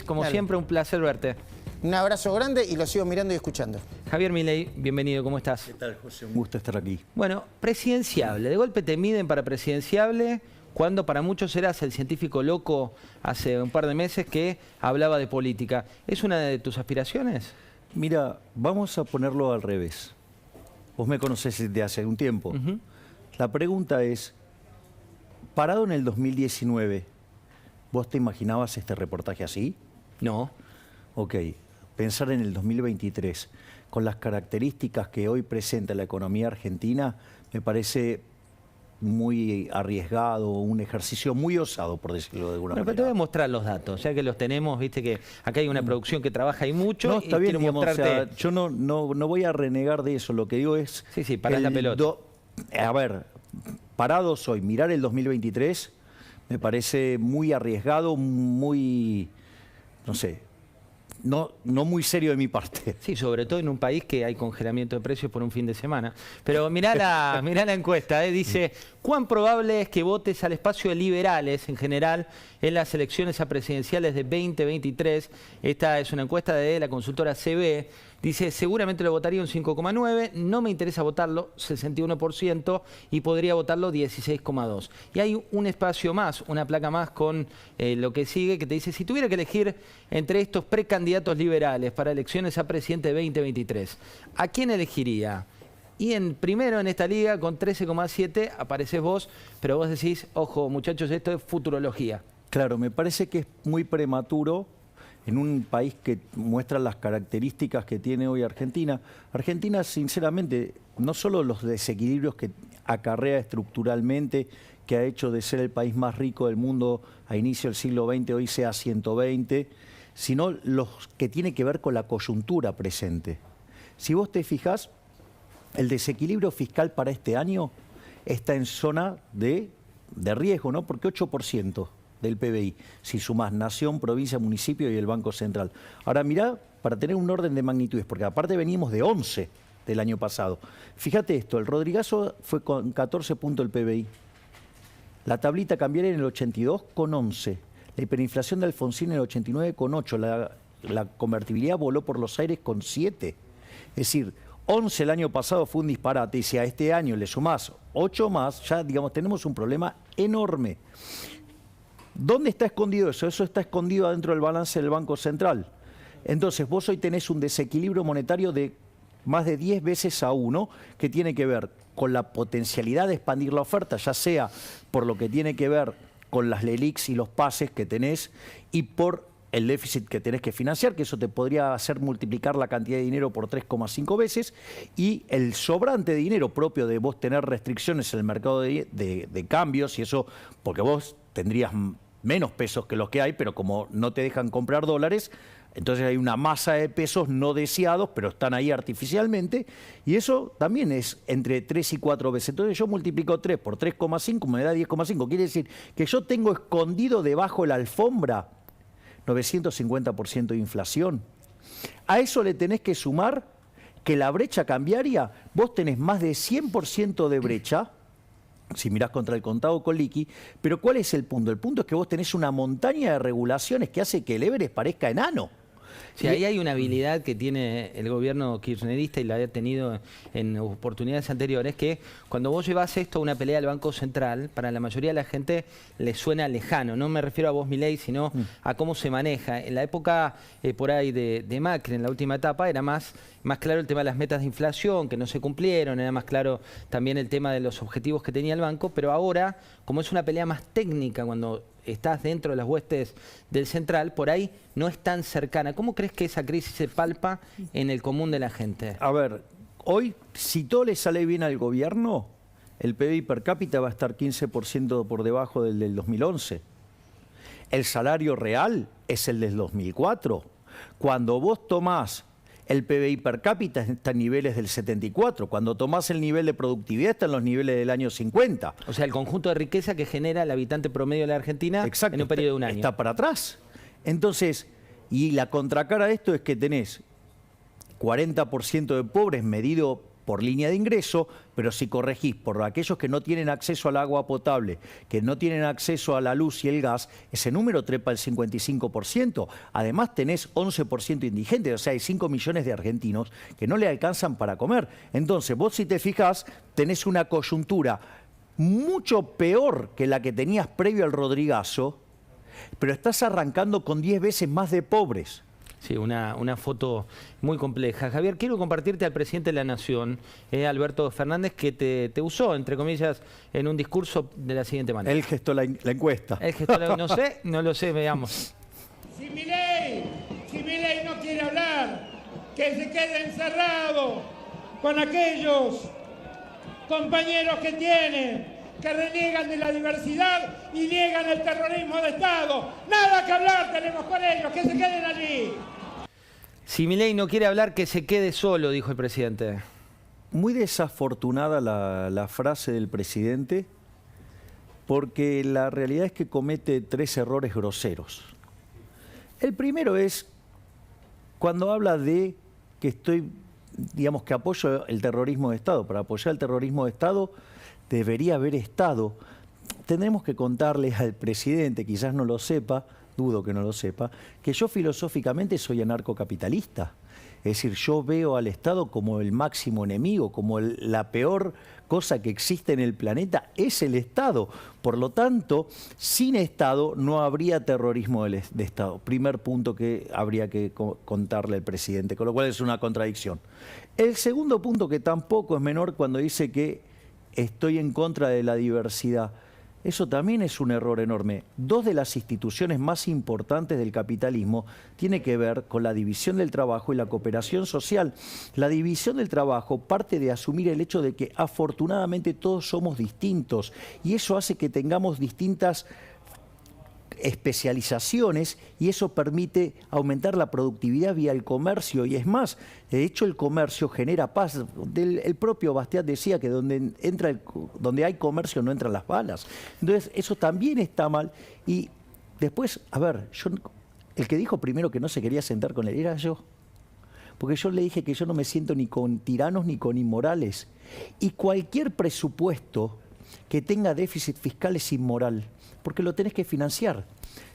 Luis, como siempre, un placer verte. Un abrazo grande y lo sigo mirando y escuchando. Javier Milei, bienvenido, ¿cómo estás? ¿Qué tal, José? Un gusto estar aquí. Bueno, presidenciable. De golpe te miden para presidenciable cuando para muchos eras el científico loco hace un par de meses que hablaba de política. ¿Es una de tus aspiraciones? Mira, vamos a ponerlo al revés. Vos me conocés desde hace un tiempo. La pregunta es, parado en el 2019, ¿vos te imaginabas este reportaje así? No. Ok, pensar en el 2023, con las características que hoy presenta la economía argentina, me parece muy arriesgado, un ejercicio muy osado, por decirlo de alguna Bueno, pero te manera. voy a mostrar los datos, ya que los tenemos, viste que acá hay una producción que trabaja ahí mucho. No, está bien, quiero digamos, mostrarte... o sea, yo no voy a renegar de eso, lo que digo es... Sí, parás la pelota. A ver, parados hoy, mirar el 2023 me parece muy arriesgado, muy, no sé, no muy serio de mi parte. Sí, sobre todo en un país que hay congelamiento de precios por un fin de semana. Pero mirá la encuesta, dice, ¿cuán probable es que votes al espacio de liberales en general en las elecciones a presidenciales de 2023? Esta es una encuesta de la consultora CB. Dice, seguramente lo votaría un 5,9, no me interesa votarlo, 61%, y podría votarlo 16,2. Y hay un espacio más, una placa más con lo que sigue, que te dice, si tuviera que elegir entre estos precandidatos liberales para elecciones a presidente de 2023, ¿a quién elegiría? Y primero en esta liga, con 13,7, apareces vos, pero vos decís, ojo muchachos, esto es futurología. Claro, me parece que es muy prematuro en un país que muestra las características que tiene hoy Argentina. Argentina, sinceramente, no solo los desequilibrios que acarrea estructuralmente, que ha hecho de ser el país más rico del mundo a inicio del siglo XX, hoy sea 120, sino los que tiene que ver con la coyuntura presente. Si vos te fijás, el desequilibrio fiscal para este año está en zona de riesgo, ¿no? Porque 8% del PBI, si sumás nación, provincia, municipio y el Banco Central. Ahora mirá, para tener un orden de magnitudes, porque aparte venimos de 11 del año pasado. Fíjate esto, el Rodrigazo fue con 14 puntos el PBI. La tablita cambiaria en el 82 con 11. La hiperinflación de Alfonsín en el 89 con 8. La convertibilidad voló por los aires con 7. Es decir, 11 el año pasado fue un disparate y si a este año le sumás 8 más, ya digamos tenemos un problema enorme. ¿Dónde está escondido eso? Eso está escondido adentro del balance del Banco Central. Entonces, vos hoy tenés un desequilibrio monetario de más de 10 veces a 1, que tiene que ver con la potencialidad de expandir la oferta, ya sea por lo que tiene que ver con las LELIQs y los pases que tenés y por el déficit que tenés que financiar, que eso te podría hacer multiplicar la cantidad de dinero por 3,5 veces, y el sobrante de dinero propio de vos tener restricciones en el mercado de cambios, y eso porque vos tendrías menos pesos que los que hay, pero como no te dejan comprar dólares, entonces hay una masa de pesos no deseados, pero están ahí artificialmente, y eso también es entre 3 y 4 veces. Entonces yo multiplico 3 por 3,5, me da 10,5. Quiere decir que yo tengo escondido debajo de la alfombra 950% de inflación. A eso le tenés que sumar que la brecha cambiaria, vos tenés más de 100% de brecha, si mirás contra el contado con liqui, pero ¿cuál es el punto? El punto es que vos tenés una montaña de regulaciones que hace que el Everest parezca enano. Sí, ahí hay una habilidad que tiene el gobierno kirchnerista y la ha tenido en oportunidades anteriores, que cuando vos llevas esto a una pelea del Banco Central, para la mayoría de la gente le suena lejano. No me refiero a vos, Milei, sino a cómo se maneja. En la época por ahí de Macri, en la última etapa, era más claro el tema de las metas de inflación, que no se cumplieron, era más claro también el tema de los objetivos que tenía el banco, pero ahora, como es una pelea más técnica, cuando estás dentro de las huestes del central, por ahí no es tan cercana. ¿Cómo crees que esa crisis se palpa en el común de la gente? A ver, hoy, si todo le sale bien al gobierno, el PBI per cápita va a estar 15% por debajo del 2011. El salario real es el del 2004. Cuando vos tomás el PBI per cápita está en niveles del 74. Cuando tomás el nivel de productividad está en los niveles del año 50. O sea, el conjunto de riqueza que genera el habitante promedio de la Argentina. Exacto, en un periodo de un año. Está para atrás. Entonces, y la contracara de esto es que tenés 40% de pobres medido por línea de ingreso, pero si corregís por aquellos que no tienen acceso al agua potable, que no tienen acceso a la luz y el gas, ese número trepa el 55%. Además tenés 11% indigentes, o sea, hay 5 millones de argentinos que no le alcanzan para comer. Entonces, vos si te fijás, tenés una coyuntura mucho peor que la que tenías previo al Rodrigazo, pero estás arrancando con 10 veces más de pobres. Sí, una foto muy compleja. Javier, quiero compartirte al presidente de la Nación, Alberto Fernández, que te usó, entre comillas, en un discurso de la siguiente manera. Él gestó la encuesta. Él gestó no lo sé, veamos. Si Milei no quiere hablar, que se quede encerrado con aquellos compañeros que tiene, que reniegan de la diversidad y niegan el terrorismo de Estado. Nada que hablar tenemos con ellos, que se queden allí. Si Milei no quiere hablar, que se quede solo, dijo el presidente. Muy desafortunada la frase del presidente, porque la realidad es que comete 3 errores groseros. El primero es cuando habla de que digamos que apoyo el terrorismo de Estado. Para apoyar el terrorismo de Estado debería haber estado. Tendremos que contarle al presidente, quizás no lo sepa, dudo que no lo sepa, que yo filosóficamente soy anarcocapitalista. Es decir, yo veo al Estado como el máximo enemigo, como la peor cosa que existe en el planeta es el Estado. Por lo tanto, sin Estado no habría terrorismo de Estado. Primer punto que habría que contarle al presidente, con lo cual es una contradicción. El segundo punto, que tampoco es menor, cuando dice que estoy en contra de la diversidad. Eso también es un error enorme. 2 de las instituciones más importantes del capitalismo tiene que ver con la división del trabajo y la cooperación social. La división del trabajo parte de asumir el hecho de que afortunadamente todos somos distintos y eso hace que tengamos distintas especializaciones y eso permite aumentar la productividad vía el comercio y es más, de hecho el comercio genera paz. El propio Bastiat decía que donde hay comercio no entran las balas. Entonces eso también está mal y después, a ver, el que dijo primero que no se quería sentar con él era yo. Porque yo le dije que yo no me siento ni con tiranos ni con inmorales. Y cualquier presupuesto que tenga déficit fiscal es inmoral, porque lo tenés que financiar.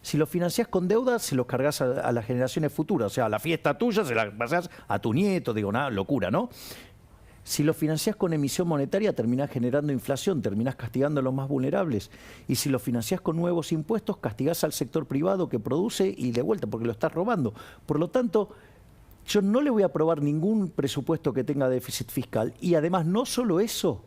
Si lo financiás con deuda, se lo cargas a las generaciones futuras. O sea, la fiesta tuya se la pasás a tu nieto, digo, nada, locura, ¿no? Si lo financiás con emisión monetaria, terminás generando inflación, terminás castigando a los más vulnerables. Y si lo financiás con nuevos impuestos, castigás al sector privado que produce y de vuelta, porque lo estás robando. Por lo tanto, yo no le voy a aprobar ningún presupuesto que tenga déficit fiscal. Y además, no solo eso,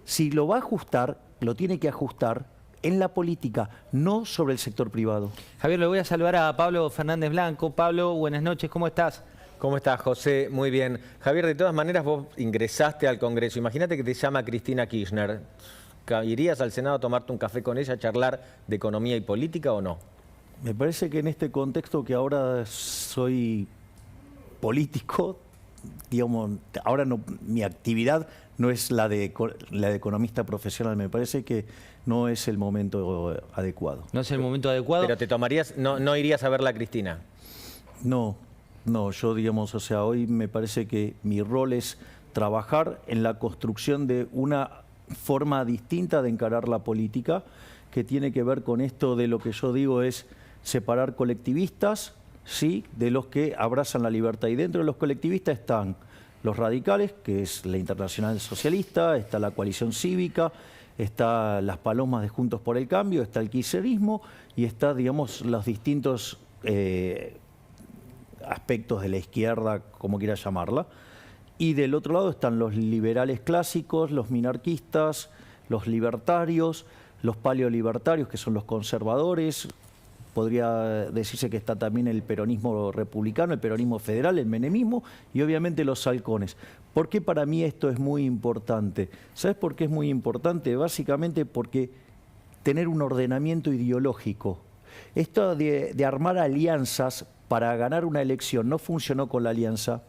si lo va a ajustar, lo tiene que ajustar en la política, no sobre el sector privado. Javier, le voy a saludar a Pablo Fernández Blanco. Pablo, buenas noches, ¿cómo estás? ¿Cómo estás, José? Muy bien. Javier, de todas maneras vos ingresaste al Congreso. Imagínate que te llama Cristina Kirchner. ¿Irías al Senado a tomarte un café con ella, a charlar de economía y política o no? Me parece que en este contexto que ahora soy político, digamos, ahora no, mi actividad no es la de economista profesional, me parece que no es el momento adecuado. ¿No es el momento adecuado? Pero te tomarías, no irías a verla a Cristina. No, yo digamos, o sea, hoy me parece que mi rol es trabajar en la construcción de una forma distinta de encarar la política, que tiene que ver con esto de lo que yo digo es separar colectivistas, sí, de los que abrazan la libertad. Y dentro de los colectivistas están los radicales, que es la Internacional Socialista, está la Coalición Cívica, está las Palomas de Juntos por el Cambio, está el kirchnerismo y está, digamos, los distintos aspectos de la izquierda, como quiera llamarla. Y del otro lado están los liberales clásicos, los minarquistas, los libertarios, los paleolibertarios, que son los conservadores. Podría decirse que está también el peronismo republicano, el peronismo federal, el menemismo y obviamente los halcones. ¿Por qué para mí esto es muy importante? ¿Sabes por qué es muy importante? Básicamente porque tener un ordenamiento ideológico. Esto de armar alianzas para ganar una elección no funcionó con la alianza,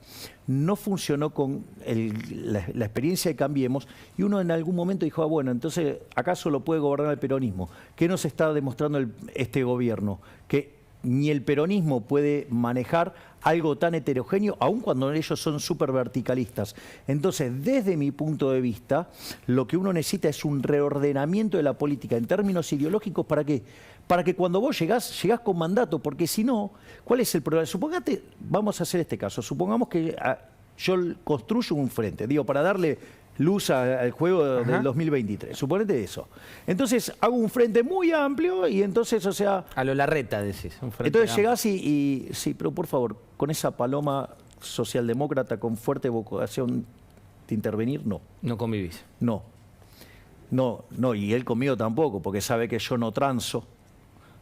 no funcionó con la experiencia de Cambiemos y uno en algún momento dijo, bueno, entonces ¿acaso lo puede gobernar el peronismo? ¿Qué nos está demostrando este gobierno? Que ni el peronismo puede manejar algo tan heterogéneo, aun cuando ellos son súper verticalistas. Entonces, desde mi punto de vista, lo que uno necesita es un reordenamiento de la política en términos ideológicos. ¿Para qué? Para que cuando vos llegás con mandato, porque si no, ¿cuál es el problema? Supongate, vamos a hacer este caso, supongamos que yo construyo un frente, digo, para darle luz al juego del 2023, suponete eso. Entonces hago un frente muy amplio y entonces, o sea... A lo Larreta decís. Un frente entonces amplio. llegás y sí, pero por favor, con esa paloma socialdemócrata con fuerte vocación de intervenir, no. No convivís. No, y él conmigo tampoco, porque sabe que yo no transo.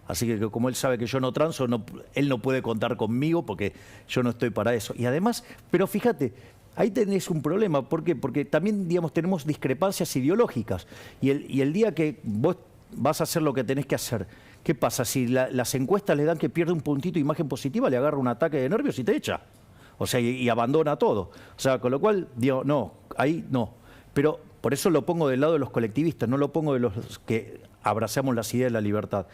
Así que como él sabe que yo no transo, él no puede contar conmigo porque yo no estoy para eso. Y además, pero fíjate, ahí tenés un problema. ¿Por qué? Porque también, digamos, tenemos discrepancias ideológicas. Y el día que vos vas a hacer lo que tenés que hacer, ¿qué pasa? Si las encuestas le dan que pierde un puntito de imagen positiva, le agarra un ataque de nervios y te echa. O sea, y abandona todo. O sea, con lo cual, digo, no, ahí no. Pero por eso lo pongo del lado de los colectivistas, no lo pongo de los que abrazamos las ideas de la libertad.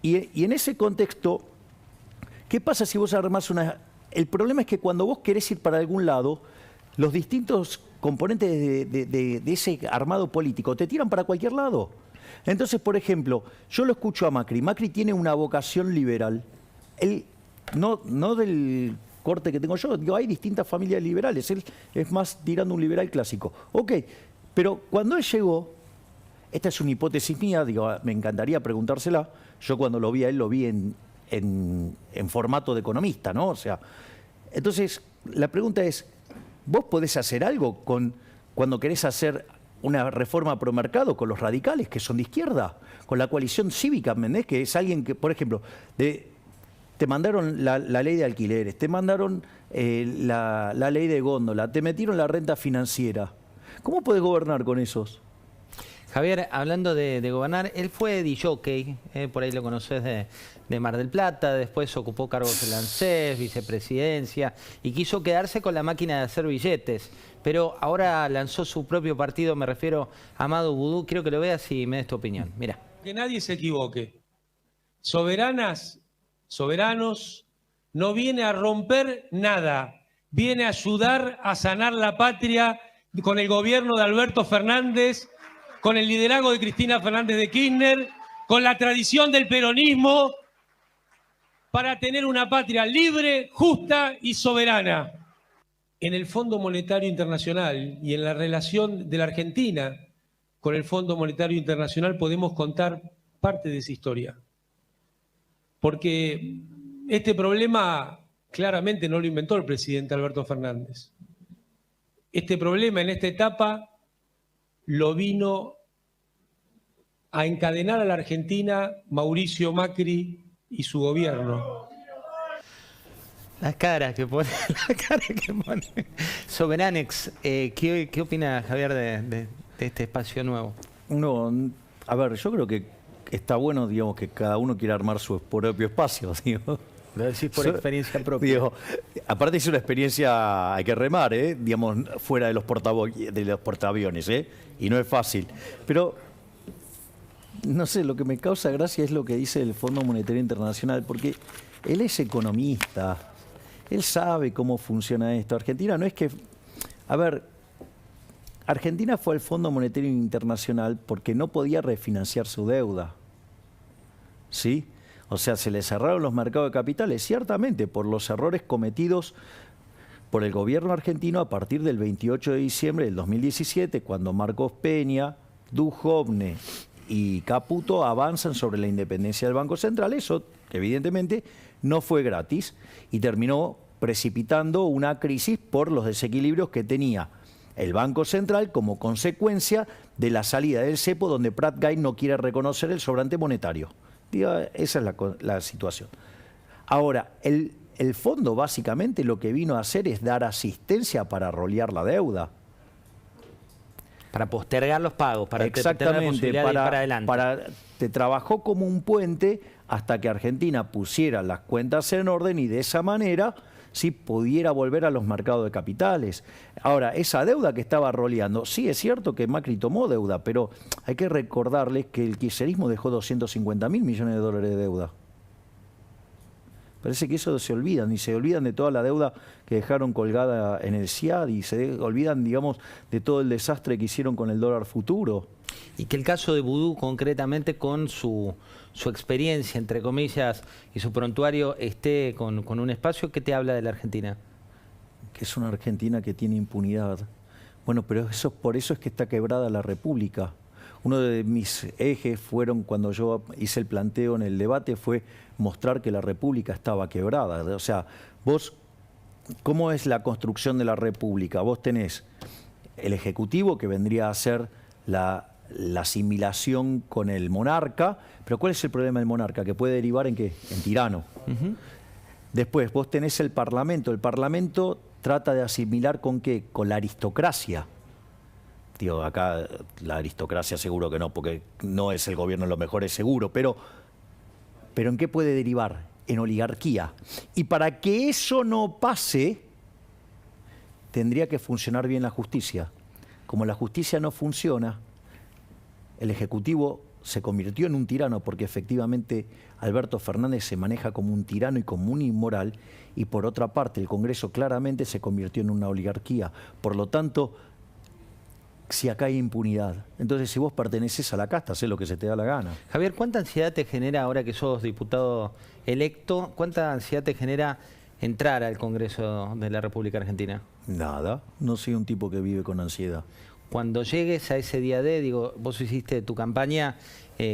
Y en ese contexto, ¿qué pasa si vos armás una...? El problema es que cuando vos querés ir para algún lado, los distintos componentes de ese armado político te tiran para cualquier lado. Entonces, por ejemplo, yo lo escucho a Macri. Macri tiene una vocación liberal. Él, no del corte que tengo yo, digo, hay distintas familias liberales. Él es más tirando un liberal clásico. Ok, pero cuando él llegó, esta es una hipótesis mía, digo, me encantaría preguntársela. Yo cuando lo vi a él, lo vi en formato de economista, ¿no? O sea, entonces, la pregunta es, ¿vos podés hacer algo cuando querés hacer una reforma pro mercado con los radicales, que son de izquierda? Con la coalición cívica, ¿me entendés? Que es alguien que, por ejemplo, te mandaron la ley de alquileres, te mandaron la ley de góndola, te metieron la renta financiera. ¿Cómo podés gobernar con esos? Javier, hablando de gobernar, él fue disjockey, por ahí lo conoces de Mar del Plata, después ocupó cargos en la ANSES, vicepresidencia, y quiso quedarse con la máquina de hacer billetes. Pero ahora lanzó su propio partido, me refiero a Amado Vudú. Quiero que lo veas y me des tu opinión. Mira. Que nadie se equivoque. Soberanas, soberanos, no viene a romper nada, viene a ayudar a sanar la patria con el gobierno de Alberto Fernández, con el liderazgo de Cristina Fernández de Kirchner, con la tradición del peronismo, para tener una patria libre, justa y soberana. En el Fondo Monetario Internacional y en la relación de la Argentina con el Fondo Monetario Internacional podemos contar parte de esa historia. Porque este problema claramente no lo inventó el presidente Alberto Fernández. Este problema en esta etapa lo vino a encadenar a la Argentina Mauricio Macri y su gobierno. La cara que pone. Soberanex, ¿qué opina Javier de este espacio nuevo? No, a ver, yo creo que está bueno, digamos, que cada uno quiera armar su propio espacio, digo. Lo decís por experiencia propia. Digo, aparte es una experiencia, hay que remar, digamos, fuera de los portaaviones, y no es fácil. Pero, no sé, lo que me causa gracia es lo que dice el Fondo Monetario Internacional, porque él es economista, él sabe cómo funciona esto. Argentina no es que... A ver, Argentina fue al Fondo Monetario Internacional porque no podía refinanciar su deuda, ¿sí? O sea, se le cerraron los mercados de capitales, ciertamente, por los errores cometidos por el gobierno argentino a partir del 28 de diciembre del 2017, cuando Marcos Peña, Duhovne y Caputo avanzan sobre la independencia del Banco Central. Eso, evidentemente, no fue gratis y terminó precipitando una crisis por los desequilibrios que tenía el Banco Central como consecuencia de la salida del cepo, donde Prat-Gay no quiere reconocer el sobrante monetario. Esa es la situación. Ahora, el fondo básicamente lo que vino a hacer es dar asistencia para rolear la deuda. Para postergar los pagos, para tener la posibilidad de ir para adelante. Te trabajó como un puente hasta que Argentina pusiera las cuentas en orden y de esa manera sí pudiera volver a los mercados de capitales. Ahora, esa deuda que estaba roleando, sí es cierto que Macri tomó deuda, pero hay que recordarles que el kirchnerismo dejó 250.000 millones de dólares de deuda. Parece que eso se olvidan, y se olvidan de toda la deuda que dejaron colgada en el SIAD, y se olvidan, digamos, de todo el desastre que hicieron con el dólar futuro. Y que el caso de Vudú, concretamente, con su experiencia, entre comillas, y su prontuario, esté con un espacio, ¿qué te habla de la Argentina? Que es una Argentina que tiene impunidad. Bueno, pero eso, por eso es que está quebrada la República. Uno de mis ejes fueron, cuando yo hice el planteo en el debate, fue mostrar que la República estaba quebrada. O sea, vos, ¿cómo es la construcción de la República? Vos tenés el Ejecutivo, que vendría a ser la asimilación con el monarca, pero ¿cuál es el problema del monarca? Que puede derivar en ¿qué? En tirano. Después, vos tenés el Parlamento trata de asimilar ¿con qué? Con la aristocracia. Tío, acá la aristocracia seguro que no, porque no es el gobierno lo mejor, es seguro, pero ¿en qué puede derivar? En oligarquía. Y para que eso no pase, tendría que funcionar bien la justicia. Como la justicia no funciona, el Ejecutivo se convirtió en un tirano, porque efectivamente Alberto Fernández se maneja como un tirano y como un inmoral, y por otra parte el Congreso claramente se convirtió en una oligarquía. Por lo tanto, si acá hay impunidad, entonces si vos perteneces a la casta, hacés lo que se te da la gana. Javier, ¿cuánta ansiedad te genera, ahora que sos diputado electo, cuánta ansiedad te genera entrar al Congreso de la República Argentina? Nada, no soy un tipo que vive con ansiedad. Cuando llegues a ese día D, digo, vos hiciste tu campaña,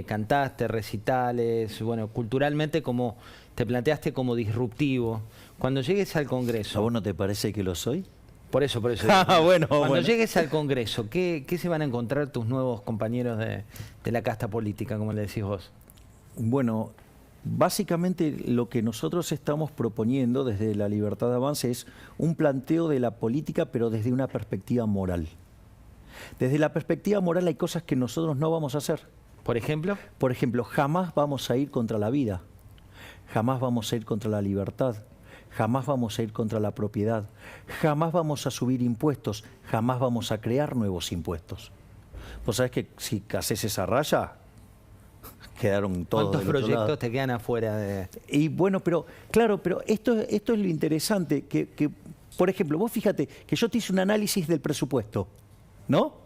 cantaste, recitales, bueno, culturalmente como te planteaste como disruptivo. Cuando llegues al Congreso... ¿A vos no te parece que lo soy? Por eso. Bueno, Cuando llegues al Congreso, ¿qué se van a encontrar tus nuevos compañeros de la casta política, como le decís vos? Bueno, básicamente lo que nosotros estamos proponiendo desde La Libertad de Avance es un planteo de la política, pero desde una perspectiva moral. Desde la perspectiva moral hay cosas que nosotros no vamos a hacer. ¿Por ejemplo? Por ejemplo, jamás vamos a ir contra la vida, jamás vamos a ir contra la libertad, jamás vamos a ir contra la propiedad, jamás vamos a subir impuestos, jamás vamos a crear nuevos impuestos. Vos sabés que si haces esa raya, quedaron todos. ¿Cuántos proyectos te quedan afuera de...? Y bueno, pero claro, pero esto es lo interesante, que por ejemplo, vos fíjate que yo te hice un análisis del presupuesto, ¿no?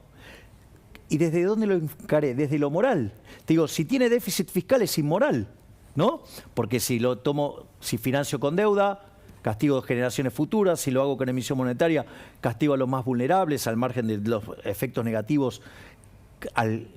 ¿Y desde dónde lo encaré? Desde lo moral. Te digo, si tiene déficit fiscal es inmoral, ¿no? Porque si lo tomo, si financio con deuda, castigo de generaciones futuras; si lo hago con emisión monetaria, castigo a los más vulnerables, al margen de los efectos negativos al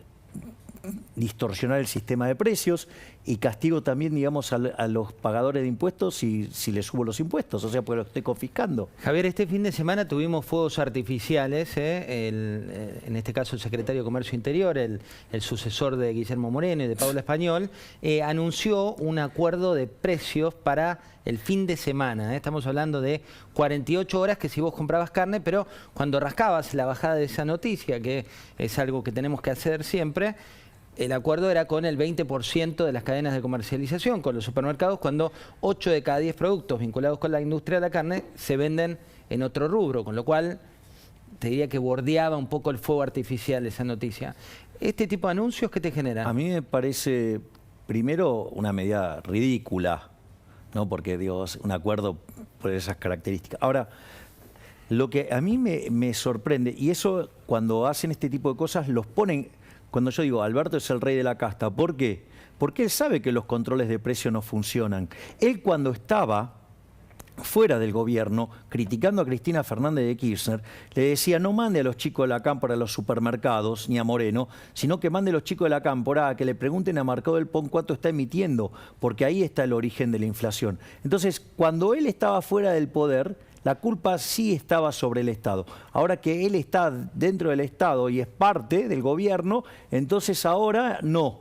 distorsionar el sistema de precios, y castigo también, digamos, a los pagadores de impuestos si les subo los impuestos, o sea, porque los estoy confiscando. Javier, este fin de semana tuvimos fuegos artificiales, en este caso el secretario de Comercio Interior, el sucesor de Guillermo Moreno y de Paula Español, anunció un acuerdo de precios para el fin de semana. Estamos hablando de 48 horas que si vos comprabas carne, pero cuando rascabas la bajada de esa noticia, que es algo que tenemos que hacer siempre, el acuerdo era con el 20% de las cadenas de comercialización, con los supermercados, cuando 8 de cada 10 productos vinculados con la industria de la carne se venden en otro rubro, con lo cual te diría que bordeaba un poco el fuego artificial esa noticia. ¿Este tipo de anuncios qué te generan? A mí me parece, primero, una medida ridícula, ¿no? Porque, digo, un acuerdo por esas características. Ahora, lo que a mí me sorprende, y eso cuando hacen este tipo de cosas los ponen... Cuando yo digo, Alberto es el rey de la casta, ¿por qué? Porque él sabe que los controles de precio no funcionan. Él, cuando estaba fuera del gobierno, criticando a Cristina Fernández de Kirchner, le decía: no mande a los chicos de la cámpora a los supermercados, ni a Moreno, sino que mande a los chicos de la cámpora a que le pregunten a Mercado del Pon cuánto está emitiendo, porque ahí está el origen de la inflación. Entonces, cuando él estaba fuera del poder, la culpa sí estaba sobre el Estado. Ahora que él está dentro del Estado y es parte del gobierno, entonces ahora no.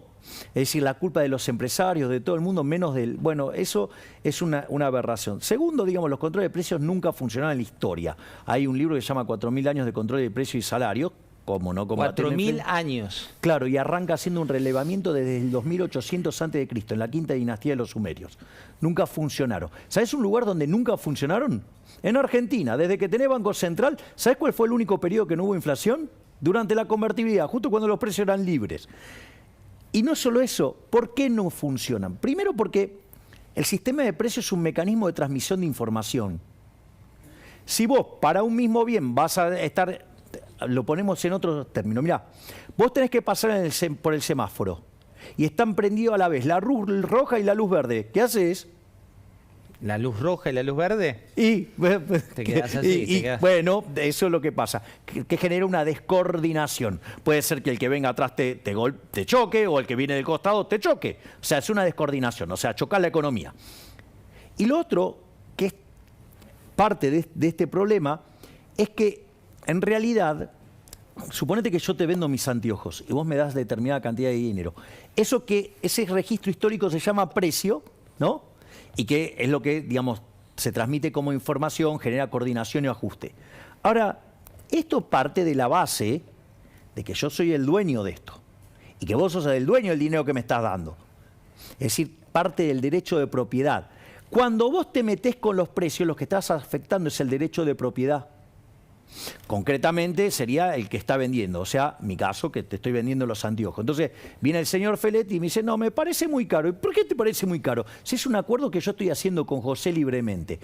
Es decir, la culpa de los empresarios, de todo el mundo, menos del... Bueno, eso es una aberración. Segundo, digamos, los controles de precios nunca funcionaron en la historia. Hay un libro que se llama 4000 años de control de precios y salarios. ¿Cómo no? 4000 años. Claro, y arranca haciendo un relevamiento desde el 2800 a.C., en la quinta dinastía de los sumerios. Nunca funcionaron. ¿Sabes un lugar donde nunca funcionaron? En Argentina, desde que tenés Banco Central. ¿Sabes cuál fue el único periodo que no hubo inflación? Durante la convertibilidad, justo cuando los precios eran libres. Y no solo eso, ¿por qué no funcionan? Primero porque El sistema de precios es un mecanismo de transmisión de información. Si vos para un mismo bien vas a estar, lo ponemos en otro término, mirá, vos tenés que pasar por el semáforo y están prendidos a la vez la luz roja y la luz verde. ¿Qué haces? ¿La luz roja y la luz verde? Y te quedás así. Bueno, eso es lo que pasa, que genera una descoordinación. Puede ser que el que venga atrás te choque o el que viene del costado te choque. O sea, es una descoordinación, o sea, chocar la economía. Y lo otro, que es parte de este problema, es que en realidad, suponete que yo te vendo mis anteojos y vos me das determinada cantidad de dinero. Ese registro histórico se llama precio, ¿no? Y que es lo que, digamos, se transmite como información, genera coordinación y ajuste. Ahora, esto parte de la base de que yo soy el dueño de esto y que vos sos el dueño del dinero que me estás dando. Es decir, parte del derecho de propiedad. Cuando vos te metés con los precios, lo que estás afectando es el derecho de propiedad. Concretamente sería el que está vendiendo, o sea, mi caso, que te estoy vendiendo los anteojos. Entonces viene el señor Feletti y me dice, no, me parece muy caro. ¿Y por qué te parece muy caro? Si es un acuerdo que yo estoy haciendo con José libremente.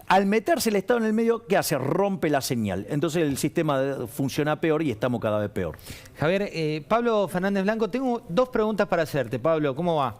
Al meterse el Estado en el medio, ¿qué hace? Rompe la señal. Entonces el sistema funciona peor y estamos cada vez peor. Javier, Pablo Fernández Blanco, tengo 2 preguntas para hacerte. Pablo, ¿cómo va?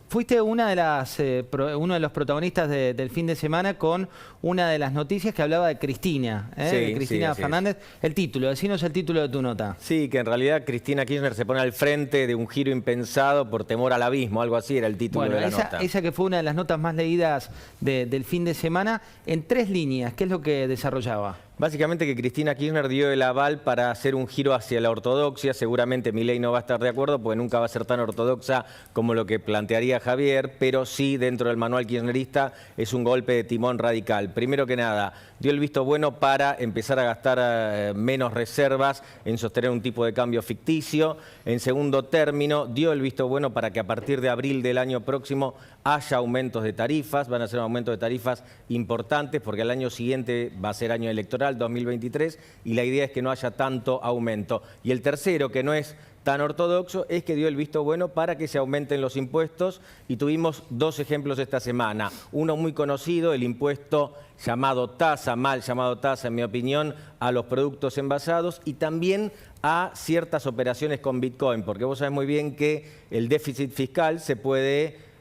Fuiste uno de los protagonistas del fin de semana con una de las noticias que hablaba de Cristina, de Cristina Fernández. El título, decinos el título de tu nota. Sí, que en realidad Cristina Kirchner se pone al frente de un giro impensado por temor al abismo, algo así era el título de la nota. Esa que fue una de las notas más leídas del fin de semana, en 3 líneas, ¿qué es lo que desarrollaba? Básicamente que Cristina Kirchner dio el aval para hacer un giro hacia la ortodoxia. Seguramente Milei no va a estar de acuerdo porque nunca va a ser tan ortodoxa como lo que plantearía Javier, pero sí dentro del manual kirchnerista es un golpe de timón radical. Primero que nada, dio el visto bueno para empezar a gastar menos reservas en sostener un tipo de cambio ficticio. En segundo término, dio el visto bueno para que a partir de abril del año próximo haya aumentos de tarifas. Van a ser aumentos de tarifas importantes porque el año siguiente va a ser año electoral, 2023, y la idea es que no haya tanto aumento. Y el tercero, que no es tan ortodoxo, es que dio el visto bueno para que se aumenten los impuestos y tuvimos 2 ejemplos esta semana. Uno muy conocido, el impuesto llamado tasa, mal llamado tasa en mi opinión, a los productos envasados y también a ciertas operaciones con Bitcoin, porque vos sabés muy bien que el déficit fiscal se puede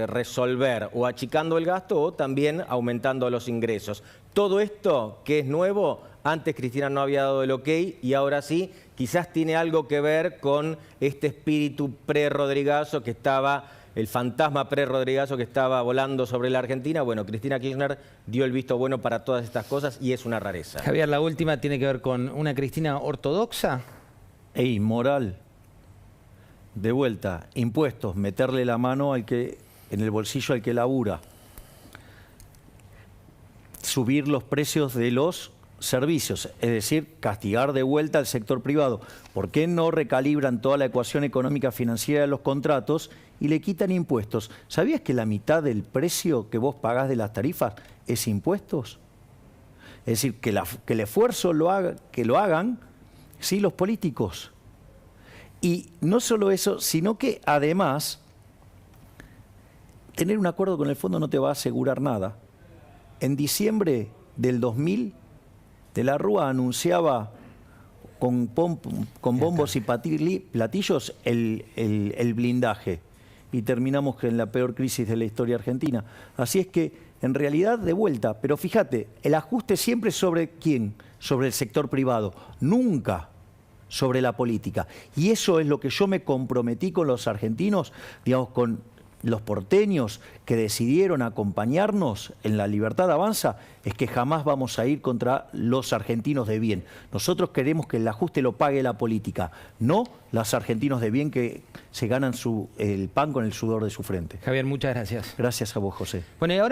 resolver o achicando el gasto o también aumentando los ingresos. Todo esto que es nuevo, antes Cristina no había dado el ok y ahora sí, quizás tiene algo que ver con este espíritu pre-Rodrigazo que estaba, el fantasma pre-Rodrigazo que estaba volando sobre la Argentina. Bueno, Cristina Kirchner dio el visto bueno para todas estas cosas y es una rareza. Javier, la última tiene que ver con una Cristina ortodoxa. E inmoral. De vuelta, impuestos, meterle la mano en el bolsillo al que labura. Subir los precios de los servicios, es decir, castigar de vuelta al sector privado. ¿Por qué no recalibran toda la ecuación económica financiera de los contratos y le quitan impuestos? ¿Sabías que la mitad del precio que vos pagás de las tarifas es impuestos? Es decir, que el esfuerzo que lo hagan, sí, los políticos. Y no solo eso, sino que además, tener un acuerdo con el fondo no te va a asegurar nada. En diciembre del 2000, De la Rúa anunciaba con bombos y platillos el blindaje. Y terminamos en la peor crisis de la historia argentina. Así es que, en realidad, de vuelta, pero fíjate, el ajuste siempre sobre ¿quién? Sobre el sector privado, nunca sobre la política. Y eso es lo que yo me comprometí con los argentinos, digamos, con los porteños que decidieron acompañarnos en La Libertad Avanza, es que jamás vamos a ir contra los argentinos de bien. Nosotros queremos que el ajuste lo pague la política, no los argentinos de bien que se ganan el pan con el sudor de su frente. Javier, muchas gracias. Gracias a vos, José. Bueno, y ahora